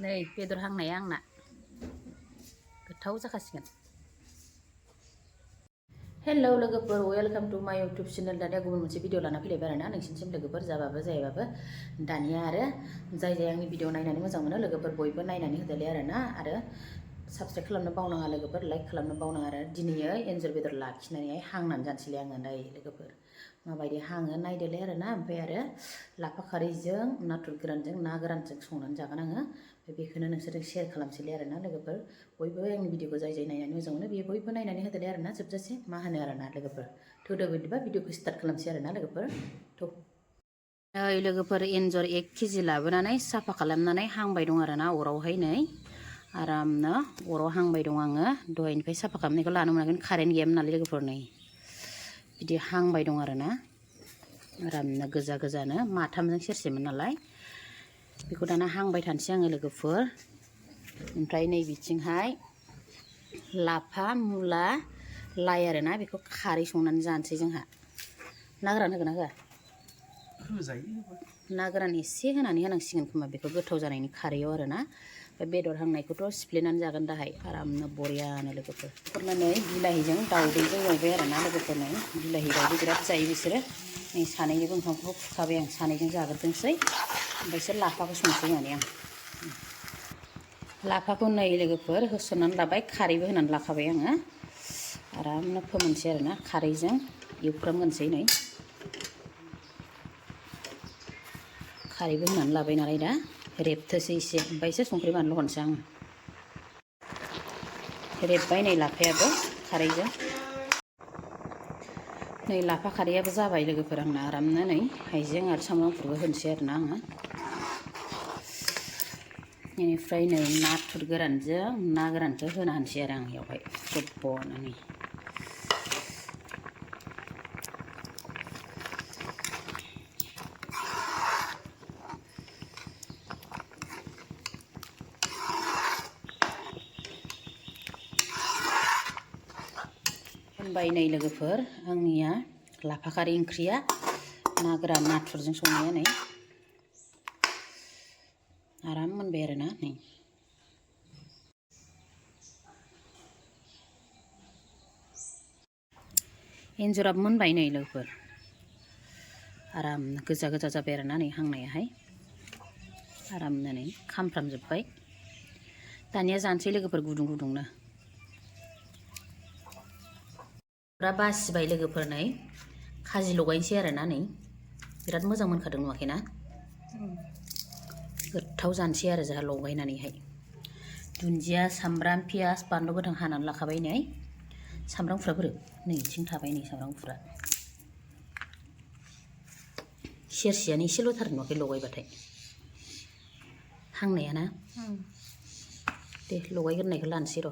नै बेदर हांनाया आंना गोथाव जाखासिगोन। हेलौ लोगोफोर, वेलकाम टू माय यूट्यूब चैनल। दानिया गुबुन मोनसे भिडिअ लाना फैलायबाय आरोना नोंसिनिसिम लोगोफोर, जाबाबो जायाबाबो दानिया आरो जाय आंनि भिडिअ नायनानै मोजां मोनो लोगोफोर बयबो नायनानै होदोलै आरोना, आरो साबस्क्राइब खालामनो बावनाङा लोगोफोर, लाइक खालामनो बावनाङा आरो दिनैयो एन्जर बेदर लाखिनानैहाय हांनानै जानोसैलाय आङो। नै लोगोफोर माबायदि हाङो नायदोलाय आरोना, ओमफ्राय आरो लाफा खारैजों नाथुर गोरानजों ना गोरानजों संनानै जागोन आङो। बेखौनो नोंसोरजों शेयार खालामसैलाय आरोना लोगोफोर, बयबो आंनि भिडिअखौ जाय नायनानै मोजां मोनो बेयो बयबो नायनानै होदोलाय आरोना जोबजासे, मा होनो आरोना लोगोफोर। थौदो बिदिबा भिडिअखौ स्टार्ट खालामसै आरोना लोगोफोर। नै लोगोफोर, एन्जर 1 केजि लाबोनानै साफा खालामनानै हांबाय दं आरोना अरावहाय। नै आरामनो अराव हांबाय दं आङो, दहायनिफ्राय साफा खालामनायखौ लानो मोनाखै, कारेन्ट गैयामोन नालाय लोगोफोर। नै बिदि हांबाय दं आरोना आरामनो गोजा गोजानो, माथामजों सेरसेमोन नालाय। बेखौ दाना हांबाय थानोसै आङो लोगोफोर। ओमफ्राय नै बिथिंहाय लाफा मुला लाइ आरोना, बेखौ खारै संनानै जानोसै जोंहा। ना गोरान होगोन ना होआ? ना गोरान एसे होनानै होनांसिगोन खोमा, बेखौ गोथाव जानायनि खारैयाव आरोना। ओमफ्राय बेदर हांनायखौथ' सिफ्लेनानै जागोन दाहाय आरामनो बरियानो लोगोफोर। फोरनानै बिलाहिजों दाउदैजों एवबाय आरोना लोगोफोर। नै बिलाहि दाउदै बिराद जायो बिसोरो। नै सानैनिबो ओंखामखौ खुखाबाय आं, सानैजों जाग्रोथोंसै, ओमफ्रायसो लाफाखौ संसै माने आं। लाफाखौ नै लोगोफोर होसननानै लाबाय, खारैबो होनानै लाखाबाय आङो। आरामनो फोमोनसै आरोना, खारैजों एवफ्रामगोनसै। नै खारैबो होनानै लाबाय नालाय दा रेबथोसै एसे, ओमफ्रायसो संख्रि बानलु होनोसै आङो। रेबबाय नै लाफायाबो खारैजों। नै लाफा खारैयाबो जाबाय लोगोफोर आंना आरामनो। नै हाइजें आरो सामब्राम गुफुरबो होनोसै आरोना आङो। बेनिफ्राय नै नाथुर गोरानजों ना गोरानखौ होना होनोसै आरो आं बेयावहाय जब्बनो। नै होनबाय नै लोगोफोर आंनिया लाफा खारै ओंख्रिया, ना गोरान नाथुरजों संनाया नै आराम मोनबाय आरोना। नै एन्जराबो मोनबाय नै लोगोफोर, आराम गोजा गोजा जाबाय आरोना। नै हांनायाहाय आरामनो नै खामफ्रामजोब्बाय। दानिया जानोसै लोगोफोर गुदुं गुदुंनो। बासिबाय लोगोफोर, नै खाजि लगायनोसै आरोना। नै बिराद मोजां मोनखादों नुवाखैना? गोथाव जानोसै आरो जोंहा लगायनानैहाय। दुन्दिया सामब्राम पियास बानलु गोथां हानानै लाखाबाय। नै सामब्राम गुफुरा बोरो? नै बिथिं थाबाय नै सामब्राम गुफुरा सेरसेयानो एसेल'थार नुवाखै लगायबाथाय। हांनाया ना? दे लगायग्रोनायखौ लानोसै र'।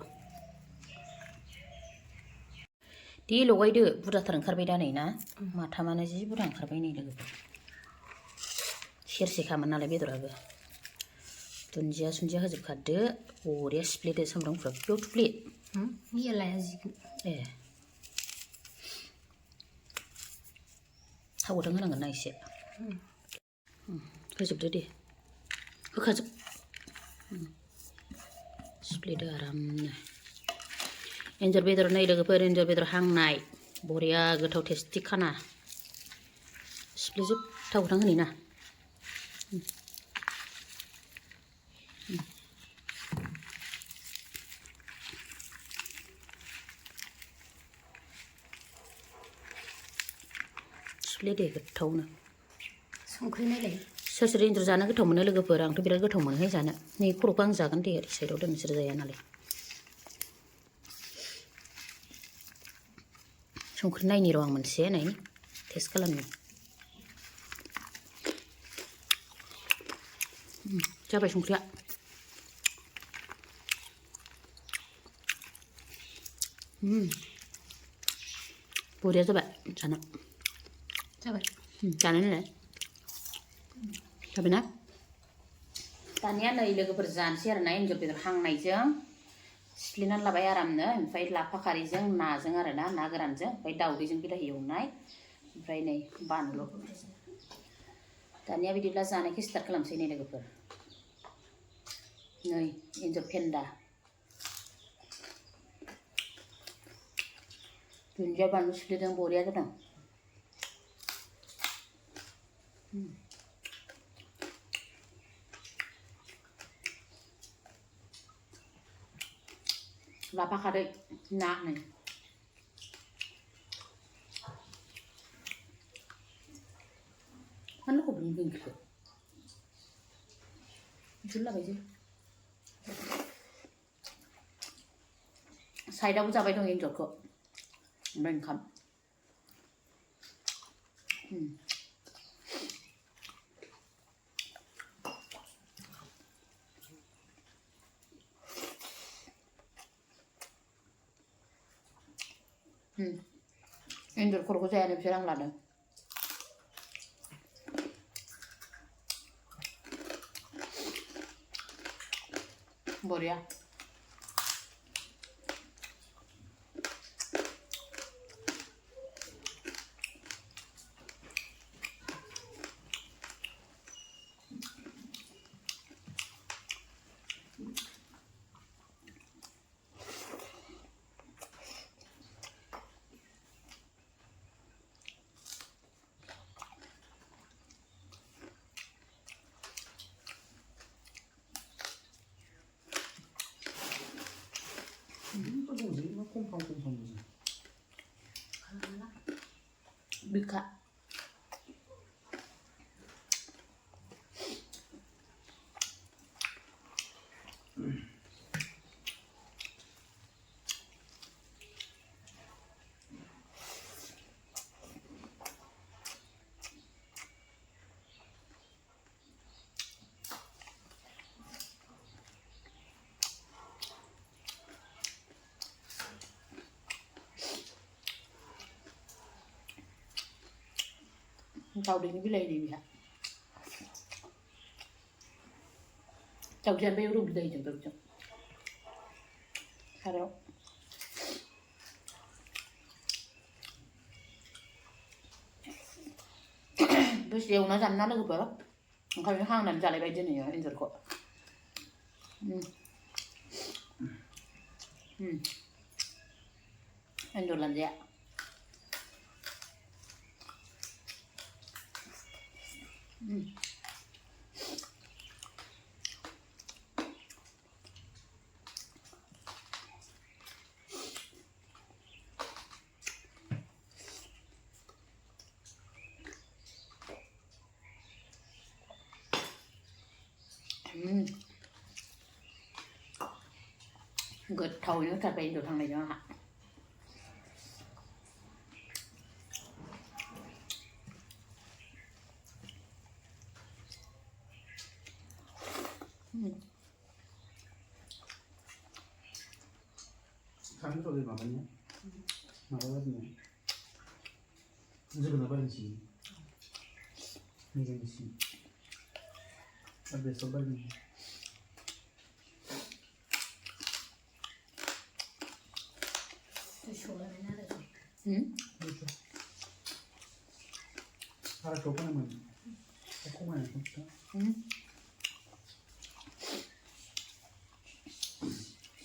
दे लगायदो, बुरजाथार ओंखारबाय दा नै ना, माथामानो जि बुरजा ओंखारबाय नै लोगोफोर। सेरसेखामोन नालाय बेदराबो। दुन्दिया सुन्दिया होजोबखादो, बरिया सिफ्लेदो सामब्राम गुफुर बेयाव थुफ्ले। ए थाव गोथां होनांगोन ना एसे। होजोबदो दे, होखाजोब। सिफ्लेदो आरामनो। एन्जर बेदर नै लोगोफोर, एन्जर बेदर हांनाय बरिया गोथाव टेस्टि खाना। सिफ्लेजोब, थाव गोथां होनि ना। सिफ्लेदो गोथावनो। संख्रि नायलाय। सोर सोर एन्जर जानो गोथाव मोनो लोगोफोर? आंथ' बिराद गोथाव मोनोहाय जानो। नै खर'खौ आं जागोन दे, ओरै साइडआव दोन, नोंसोर जाया नालाय। संख्रि नायनि र' आं मोनसे, नै टेस्ट खालामनि। जाबाय संख्रिया। बरिया जाबाय जानो। जाबाय जानो नालाय जाबायना? दानिया नै लोगोफोर जानोसै आरोना एन्जर बेदर हांनायजों सिफ्लेनानै लाबाय आरामनो, ओमफ्राय लाफा खारैजों नाजों आरोना, ना गोरानजों, ओमफ्राय दाउदैजों बिलाहि एवनाय, ओमफ्राय नै बानलु। दानिया बिदिब्ला जानायखौ स्टार्ट खालामसै नै लोगोफोर। नै एन्जर फेन्दा दुन्दिया बानलु सिफ्लेदों बरिया जादों लाफा खारै ना नै mana kok belum gitu jual apa aja saya dah ucap itu yang joko merengkam Anjor kurang saya ada serang lada Boria. Nó 꼼팡 무슨 Bika. Tàu đến cái này gì hả? Tàu trên bây giờ đúng đây chẳng được chứ? Sao đâu? Terus dia una sana lagi berapa? Kalau hang dan jalan baju ni ya, ini kok. Anjor lanjut. Gật thầu nó thật về được thằng này cho hả? 다른 쪽에 막았냐? 막아가지네. 이제는 나발이지. 이제는 앞에서 빨리. 그렇죠. 아, 저번에만 조금만 해볼까?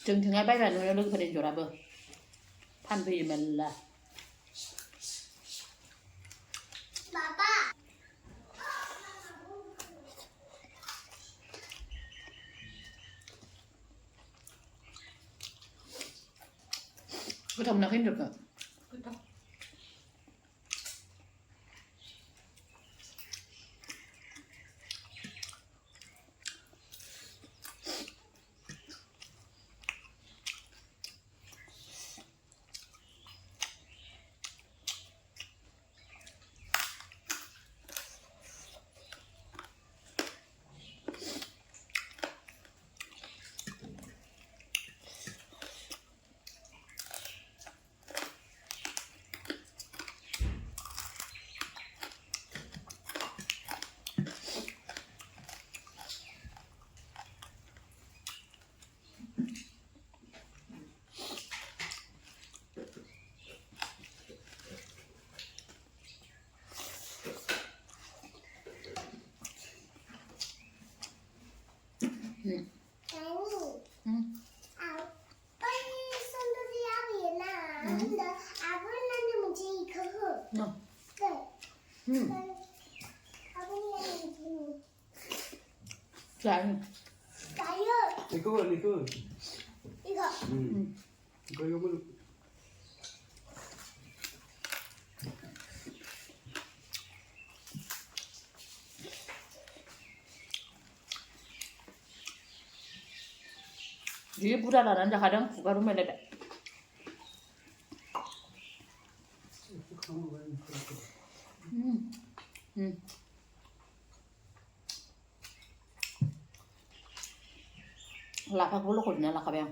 Chừng thì ngay bây giờ nó được phần chỗ nào bơ Phan vì mình là cái thùng nào hết được rồi 잘. 이거. 이거. 이거. Dia pura-pura dah kadang suka rumah dah. Lapa bulu kodnya lah kabang.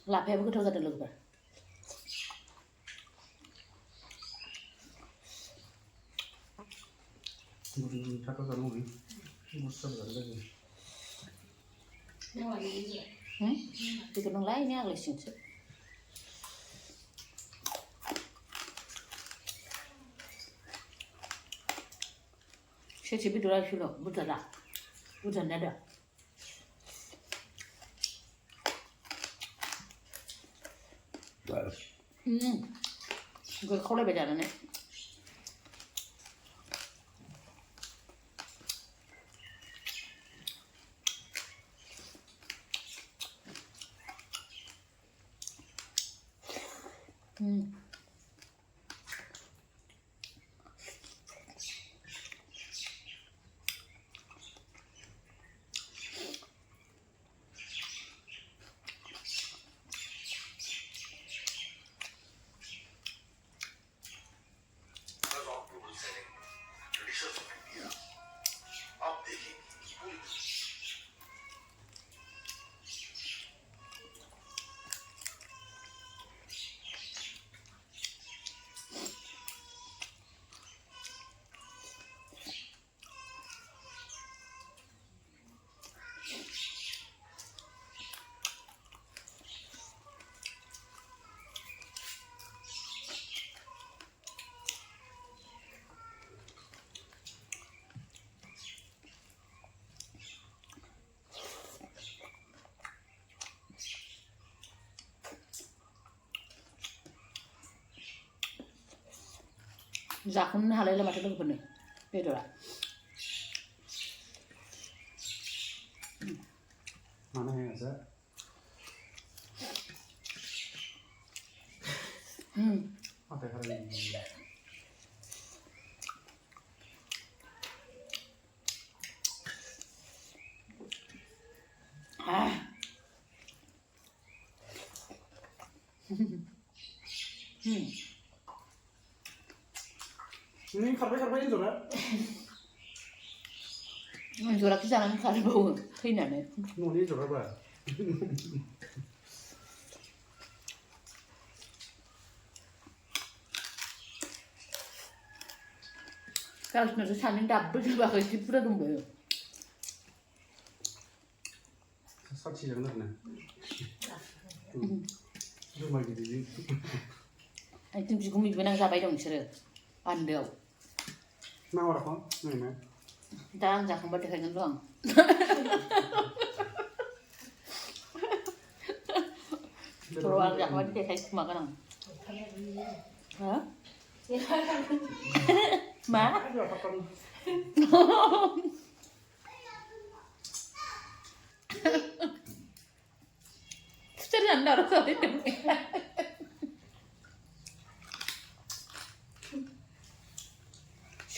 Lapa begitu saja dulu ber. 우리 작가가 우리 무슨 소리야? Di gunung lain ya lesing sih. Saya cipi dulu aja loh, bukan ada. Gue kau lebih jalan nih. Zakun halal lah macam tu pun ni, betul lah. Mana yang ada? Apa hari ini? Ini karpai itu lah. Jual lagi jangan kali bau, kena ni. Ini jual apa? Kalau sudah saling double juga kerja pura dulu. 사치 장난이네. 좀 많이 되지. Anh tìm chỉ có mình với nàng ra bay đồng chưa ăn được. 나와라, 네. Ta ăn ra không bắt được hành luôn. Rồi ăn ra không bắt được hành mà cái nào? Hả? Má? Chắc chắn đâu rồi đấy đừng.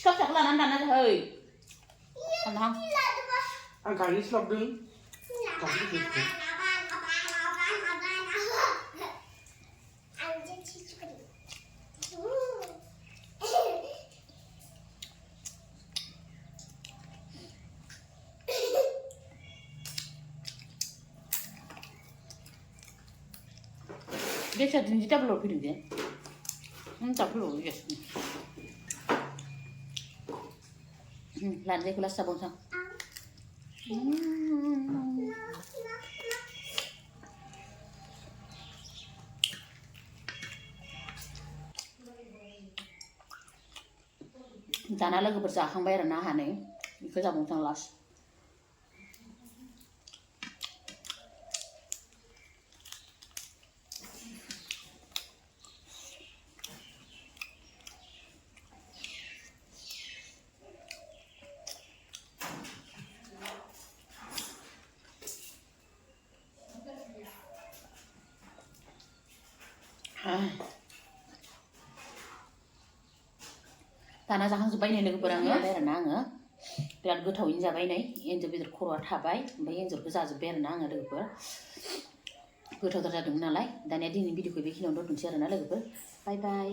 Có chắc là ăn đàn hơi. Ăn không? Ăn cái đi slap đứng. Dia saya jenis tak perlu pilih dia. Tak perlu yes. Làm gì cũng là sabon sao? दाना लोगोफोर जाखांबाय आरो ना हानै बेखौ जाबावनोसै आं last दाना जाखांजोब्बाय नै लोगोफोर आङो आरोना आङो बिराद गोथावैनो जाबाय नै एन्जर बेदर खर'आ थाबाय ओमफ्राय एन्जरखौ जाजोब्बाय आरोना आङो लोगोफोर गोथावथार जादोंमोन नालाय दानिया दिनैनि भिडिअखौ बेखिनियावनो दोनथ'नोसै आरोना लोगोफोर बाय बाय